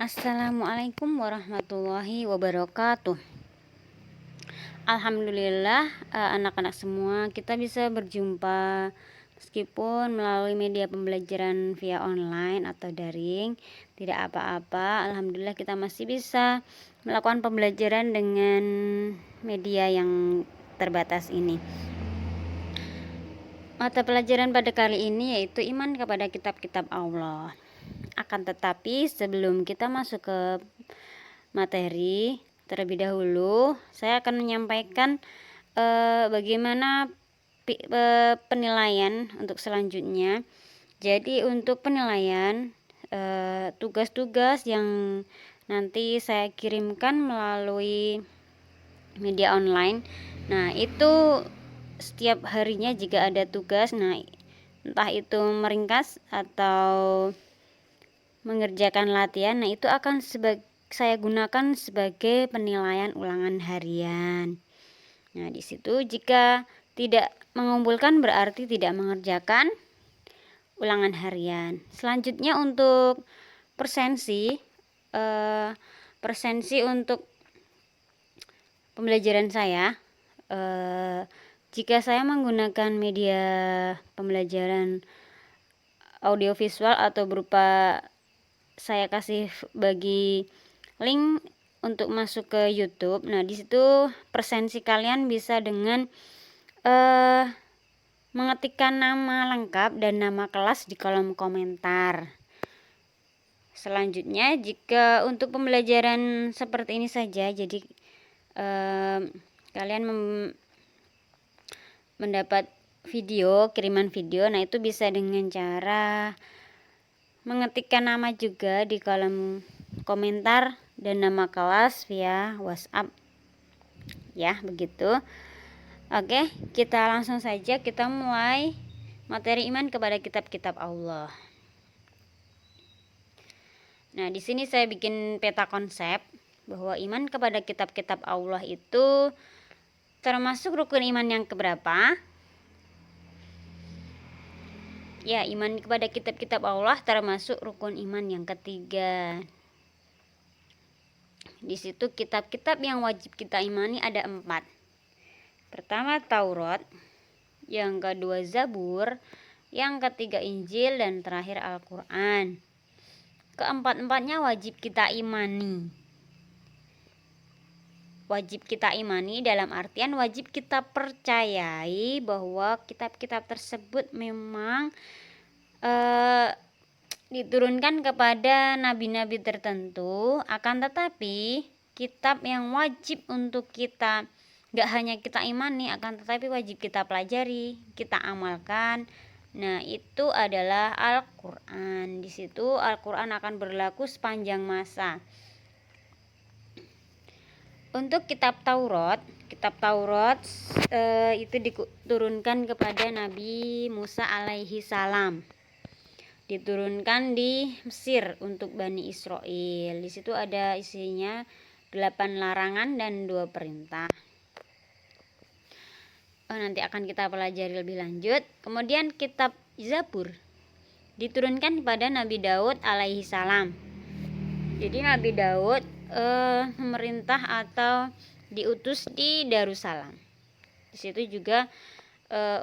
Assalamualaikum warahmatullahi wabarakatuh. Alhamdulillah, anak-anak semua kita bisa berjumpa meskipun melalui media pembelajaran via online atau daring. Tidak apa-apa, alhamdulillah kita masih bisa melakukan pembelajaran dengan media yang terbatas ini. Mata pelajaran pada kali ini yaitu iman kepada kitab-kitab Allah. Akan tetapi sebelum kita masuk ke materi, terlebih dahulu saya akan menyampaikan bagaimana penilaian untuk selanjutnya. Jadi untuk penilaian tugas-tugas yang nanti saya kirimkan melalui media online. Nah, itu setiap harinya jika ada tugas, nah entah itu meringkas atau mengerjakan latihan, nah itu akan saya gunakan sebagai penilaian ulangan harian. Nah, di situ jika tidak mengumpulkan berarti tidak mengerjakan ulangan harian. Selanjutnya untuk persensi untuk pembelajaran saya, jika saya menggunakan media pembelajaran audiovisual atau berupa saya kasih bagi link untuk masuk ke YouTube. Nah, di situ persensi kalian bisa dengan mengetikkan nama lengkap dan nama kelas di kolom komentar. Selanjutnya, jika untuk pembelajaran seperti ini saja, jadi kalian mendapat kiriman video, nah itu bisa dengan cara mengetikkan nama juga di kolom komentar dan nama kelas via WhatsApp. Ya, begitu. Oke, kita langsung saja kita mulai materi iman kepada kitab-kitab Allah. Nah, di sini saya bikin peta konsep bahwa iman kepada kitab-kitab Allah itu termasuk rukun iman yang keberapa? Ya, iman kepada kitab-kitab Allah termasuk rukun iman yang ketiga. Di situ kitab-kitab yang wajib kita imani ada 4. Pertama Taurat, yang kedua Zabur, yang ketiga Injil, dan terakhir Al-Quran. Keempat-empatnya wajib kita imani. Wajib kita imani dalam artian wajib kita percayai bahwa kitab-kitab tersebut memang diturunkan kepada nabi-nabi tertentu. Akan tetapi kitab yang wajib untuk kita gak hanya kita imani, akan tetapi wajib kita pelajari, kita amalkan. Nah, itu adalah Al-Quran. Di situ Al-Quran akan berlaku sepanjang masa. Untuk kitab Taurat itu diturunkan kepada Nabi Musa alaihi salam. Diturunkan di Mesir untuk Bani Israel. Di situ ada isinya 8 larangan dan 2 perintah. Nanti akan kita pelajari lebih lanjut. Kemudian kitab Zabur diturunkan kepada Nabi Daud alaihi salam. Jadi Nabi Daud memerintah atau diutus di Darussalam. Di situ juga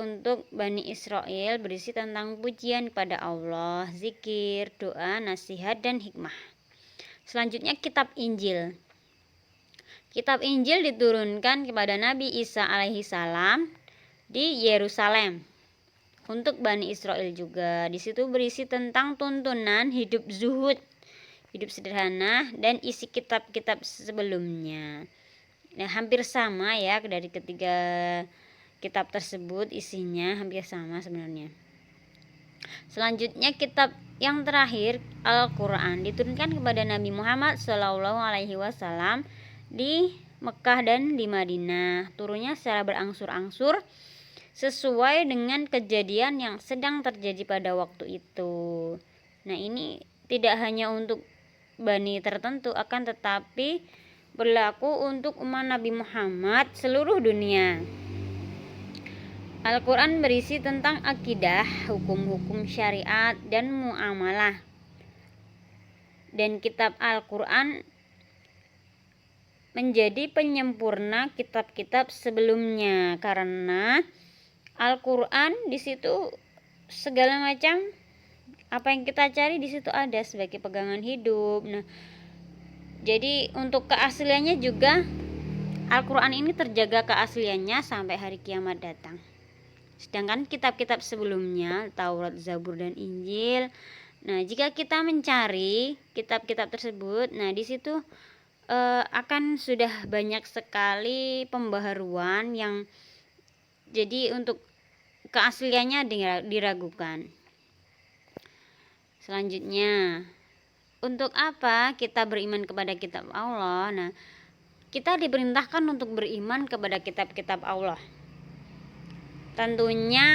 untuk Bani Israel berisi tentang pujian kepada Allah, zikir, doa, nasihat, dan hikmah. Selanjutnya kitab Injil. Kitab Injil diturunkan kepada Nabi Isa alaihi salam di Yerusalem. Untuk Bani Israel juga. Di situ berisi tentang tuntunan hidup zuhud, hidup sederhana, dan isi kitab-kitab sebelumnya. Nah, hampir sama ya dari ketiga kitab tersebut, isinya hampir sama sebenarnya. Selanjutnya kitab yang terakhir Al-Quran diturunkan kepada Nabi Muhammad SAW di Mekah dan di Madinah. Turunnya secara berangsur-angsur sesuai dengan kejadian yang sedang terjadi pada waktu itu. Nah, ini tidak hanya untuk bani tertentu, akan tetapi berlaku untuk umat Nabi Muhammad seluruh dunia. Al-Quran berisi tentang akidah, hukum-hukum syariat, dan muamalah. dan kitab Al-Qur'an menjadi penyempurna kitab-kitab sebelumnya, karena Al-Qur'an di situ segala macam apa yang kita cari di situ ada sebagai pegangan hidup. Nah, jadi untuk keasliannya juga Al-Qur'an ini terjaga keasliannya sampai hari kiamat datang. Sedangkan kitab-kitab sebelumnya, Taurat, Zabur, dan Injil, nah jika kita mencari kitab-kitab tersebut, nah di situ akan sudah banyak sekali pembaharuan yang jadi untuk keasliannya diragukan. Selanjutnya, untuk apa kita beriman kepada kitab Allah? Nah, kita diperintahkan untuk beriman kepada kitab-kitab Allah. Tentunya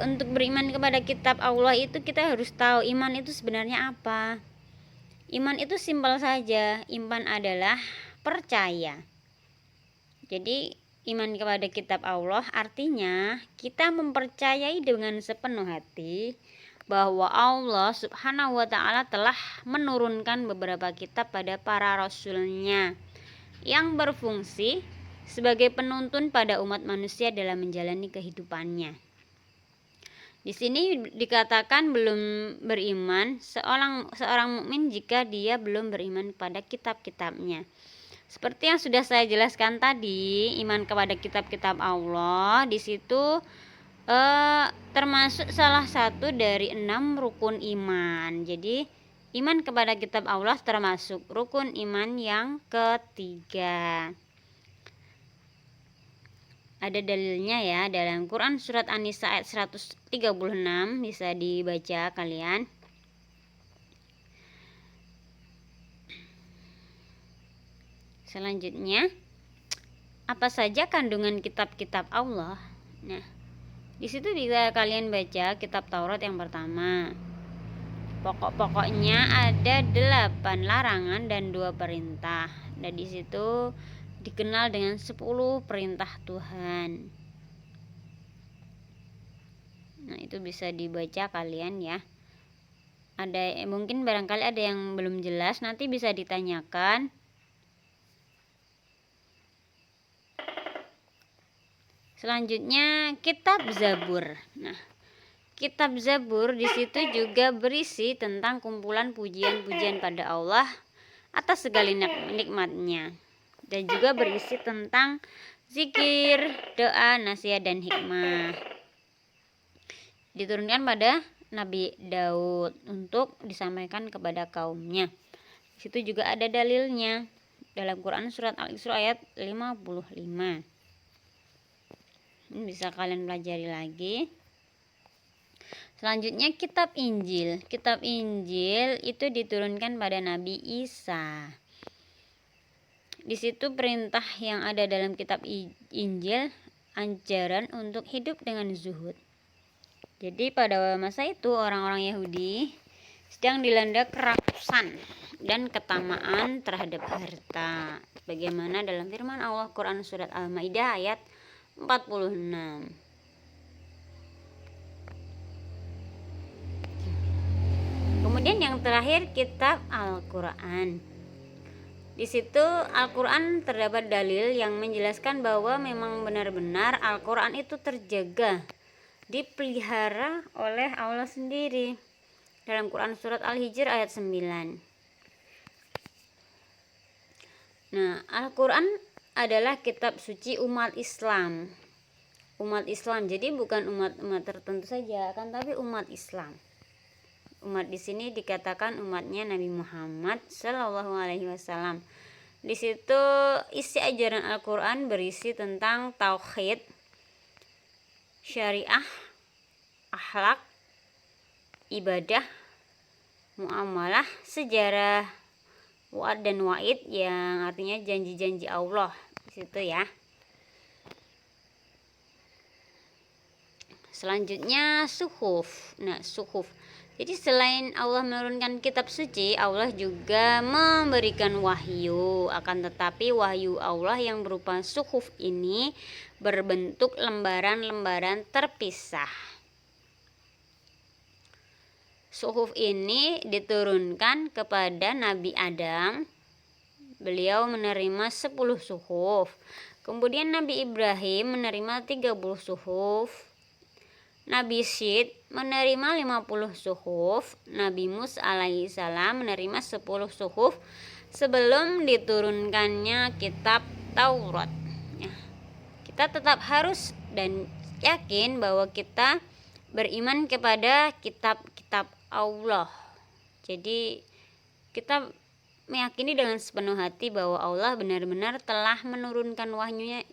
untuk beriman kepada kitab Allah itu kita harus tahu iman itu sebenarnya apa. Iman itu simpel saja. Iman adalah percaya. Jadi iman kepada kitab Allah artinya kita mempercayai dengan sepenuh hati bahwa Allah Subhanahu wa ta'ala telah menurunkan beberapa kitab pada para rasulnya yang berfungsi sebagai penuntun pada umat manusia dalam menjalani kehidupannya. Di sini dikatakan belum beriman seorang mukmin jika dia belum beriman pada kitab-kitabnya. Seperti yang sudah saya jelaskan tadi, iman kepada kitab-kitab Allah di situ termasuk salah satu dari 6 rukun iman. Jadi iman kepada kitab Allah termasuk rukun iman yang ketiga. Ada dalilnya ya dalam Quran surat An-Nisa ayat 136, bisa dibaca kalian. Selanjutnya, apa saja kandungan kitab-kitab Allah? Nah, di situ bisa kalian baca kitab Taurat yang pertama. Pokok-pokoknya ada 8 larangan dan 2 perintah. Dan di situ dikenal dengan 10 perintah Tuhan. Nah, itu bisa dibaca kalian ya. Ada mungkin barangkali ada yang belum jelas, nanti bisa ditanyakan. Selanjutnya kitab Zabur. Nah, kitab Zabur di situ juga berisi tentang kumpulan pujian-pujian pada Allah atas segala nikmatnya. Dan juga berisi tentang zikir, doa, nasihat, dan hikmah. Diturunkan pada Nabi Daud untuk disampaikan kepada kaumnya. Di situ juga ada dalilnya dalam Quran surat Al-Isra ayat 55. Ini bisa kalian pelajari lagi. Selanjutnya kitab Injil. Kitab Injil itu diturunkan pada Nabi Isa. Di situ perintah yang ada dalam kitab Injil ajaran untuk hidup dengan zuhud. Jadi pada masa itu orang-orang Yahudi sedang dilanda kerakusan dan ketamaan terhadap harta. Bagaimana dalam firman Allah Quran surat Al-Maidah ayat 46. Kemudian yang terakhir kitab Al-Qur'an. Di situ Al-Qur'an terdapat dalil yang menjelaskan bahwa memang benar-benar Al-Qur'an itu terjaga, dipelihara oleh Allah sendiri. Dalam Quran surat Al-Hijr ayat 9. Nah, Al-Qur'an adalah kitab suci umat Islam. Umat Islam. Jadi bukan umat tertentu saja, kan, tapi umat Islam. Umat di sini dikatakan umatnya Nabi Muhammad Shallallahu Alaihi Wasallam. Di situ isi ajaran Al-Qur'an berisi tentang tauhid, syariah, akhlak, ibadah, muamalah, sejarah, wa'ad dan wa'id yang artinya janji-janji Allah di situ ya. Selanjutnya suhuf. Nah, suhuf. Jadi selain Allah menurunkan kitab suci, Allah juga memberikan wahyu. Akan tetapi wahyu Allah yang berupa suhuf ini berbentuk lembaran-lembaran terpisah. Suhuf ini diturunkan kepada Nabi Adam. Beliau menerima 10 suhuf. Kemudian Nabi Ibrahim menerima 30 suhuf. Nabi Syed menerima 50 suhuf. Nabi Musa alaihissalam menerima 10 suhuf sebelum diturunkannya kitab Taurat. Ya, kita tetap harus dan yakin bahwa kita beriman kepada kitab-kitab Allah. Jadi kita meyakini dengan sepenuh hati bahwa Allah benar-benar telah menurunkan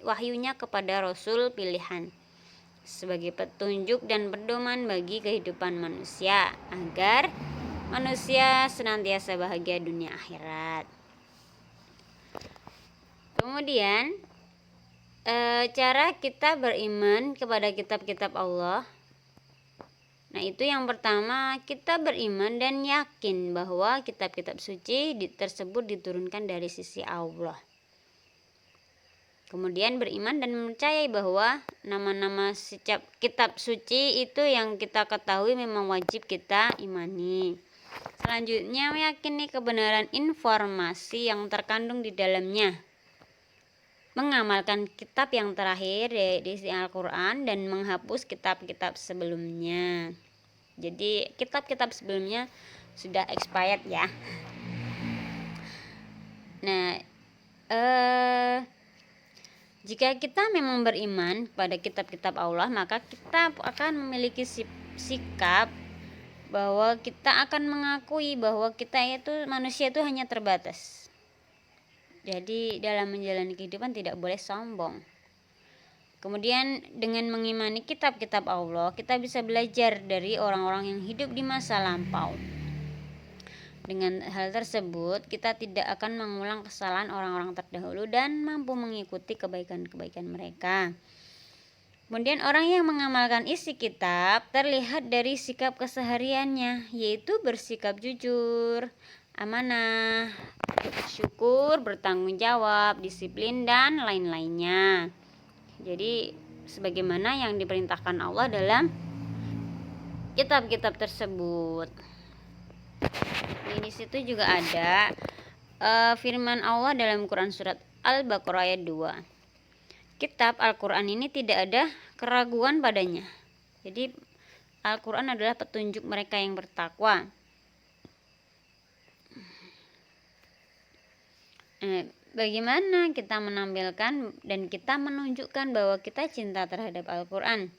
wahyunya kepada Rasul pilihan sebagai petunjuk dan pedoman bagi kehidupan manusia agar manusia senantiasa bahagia dunia akhirat. Kemudian cara kita beriman kepada kitab-kitab Allah. Nah, itu yang pertama, kita beriman dan yakin bahwa kitab-kitab suci tersebut diturunkan dari sisi Allah. Kemudian beriman dan mempercayai bahwa nama-nama setiap kitab suci itu yang kita ketahui memang wajib kita imani. Selanjutnya, meyakini kebenaran informasi yang terkandung di dalamnya. Mengamalkan kitab yang terakhir di Al-Quran dan menghapus kitab-kitab sebelumnya. Jadi kitab-kitab sebelumnya sudah expired ya. Nah, jika kita memang beriman pada kitab-kitab Allah, maka kita akan memiliki sikap bahwa kita akan mengakui bahwa kita itu manusia itu hanya terbatas. Jadi dalam menjalani kehidupan tidak boleh sombong. Kemudian dengan mengimani kitab-kitab Allah, kita bisa belajar dari orang-orang yang hidup di masa lampau. Dengan hal tersebut, kita tidak akan mengulang kesalahan orang-orang terdahulu dan mampu mengikuti kebaikan-kebaikan mereka. Kemudian orang yang mengamalkan isi kitab terlihat dari sikap kesehariannya, yaitu bersikap jujur, amanah, syukur, bertanggung jawab, disiplin, dan lain-lainnya. Jadi sebagaimana yang diperintahkan Allah dalam kitab-kitab tersebut. Di situ juga ada firman Allah dalam Quran surat Al-Baqarah ayat 2. Kitab Al-Quran ini tidak ada keraguan padanya. Jadi Al-Quran adalah petunjuk mereka yang bertakwa. Bagaimana kita menampilkan dan kita menunjukkan bahwa kita cinta terhadap Al-Quran?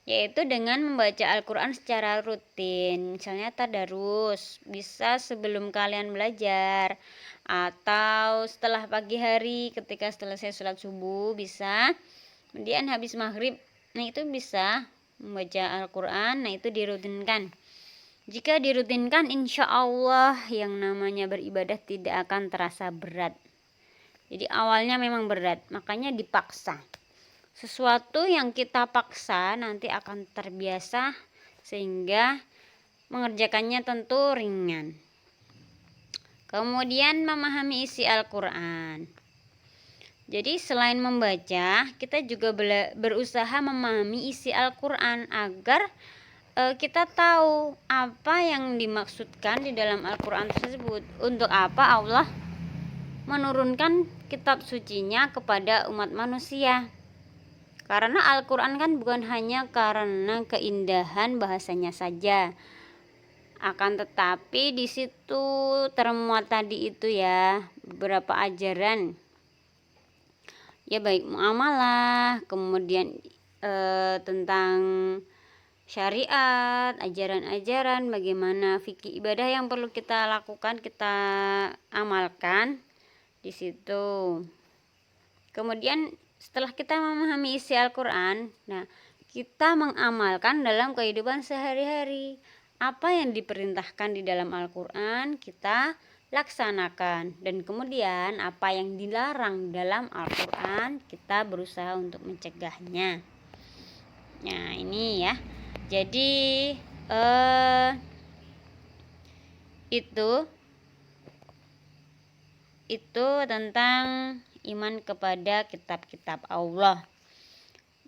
Yaitu dengan membaca Al-Quran secara rutin. Misalnya tadarus, bisa sebelum kalian belajar, atau setelah pagi hari ketika selesai sholat subuh bisa. Kemudian habis maghrib, nah itu bisa membaca Al-Quran, nah itu dirutinkan. Jika dirutinkan, insya Allah yang namanya beribadah tidak akan terasa berat. Jadi awalnya memang berat, makanya dipaksa. Sesuatu yang kita paksa nanti akan terbiasa sehingga mengerjakannya tentu ringan. Kemudian memahami isi Al-Quran. Jadi selain membaca, kita juga berusaha memahami isi Al-Quran agar kita tahu apa yang dimaksudkan di dalam Al-Quran tersebut. Untuk apa Allah menurunkan kitab sucinya kepada umat manusia. Karena Al-Quran kan bukan hanya karena keindahan bahasanya saja. Akan tetapi di situ termuat tadi itu ya beberapa ajaran. Ya baik muamalah, kemudian tentang syariat, ajaran-ajaran bagaimana fikih ibadah yang perlu kita lakukan, kita amalkan di situ. Kemudian setelah kita memahami isi Al-Quran, nah kita mengamalkan dalam kehidupan sehari-hari. Apa yang diperintahkan di dalam Al-Quran kita laksanakan, dan kemudian apa yang dilarang dalam Al-Quran kita berusaha untuk mencegahnya. Nah ini ya. Jadi itu tentang iman kepada kitab-kitab Allah.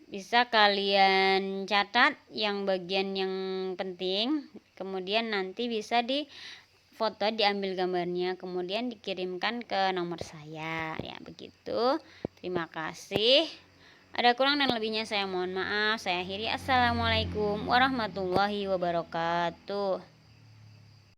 bisa kalian catat yang bagian yang penting, kemudian nanti bisa di foto, diambil gambarnya, kemudian dikirimkan ke nomor saya ya, begitu. Terima kasih. Ada kurang dan lebihnya saya mohon maaf. Saya akhiri. Assalamualaikum warahmatullahi wabarakatuh.